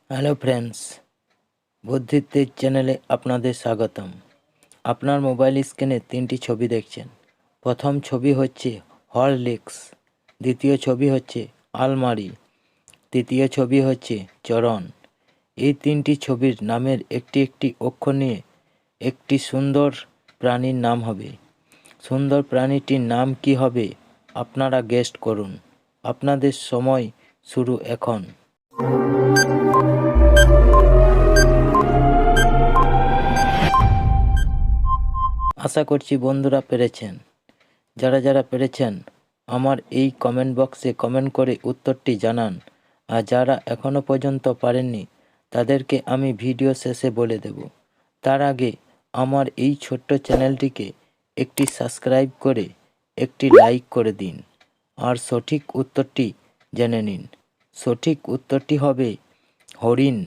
Hello friends, বুদ্ধির চ্যানেলে আপনাদের স্বাগতম। আপনার মোবাইল স্ক্রিনে তিনটি ছবি দেখছেন। প্রথম ছবি হচ্ছে হরলিক্স, দ্বিতীয় ছবি হচ্ছে আলমারি, তৃতীয় ছবি হচ্ছে চরণ। এই তিনটি ছবির নামের একটি একটি অক্ষর নিয়ে একটি সুন্দর প্রাণীর নাম হবে। সুন্দর প্রাণীটির নাম কি হবে আপনারা গেস্ট করুন। আপনাদের সময় শুরু এখন। আশা করছি বন্ধুরা পেরেছেন। যারা যারা পেরেছেন আমার এই কমেন্ট বক্সে কমেন্ট করে উত্তরটি জানান। আর যারা এখনও পর্যন্ত পারেননি তাদেরকে আমি ভিডিও শেষে বলে দেব। তার আগে আমার এই ছোট্ট চ্যানেলটিকে একটি সাবস্ক্রাইব করে একটি লাইক করে দিন। আর সঠিক উত্তরটি জেনে নিন। সঠিক উত্তরটি হবে হরিণ।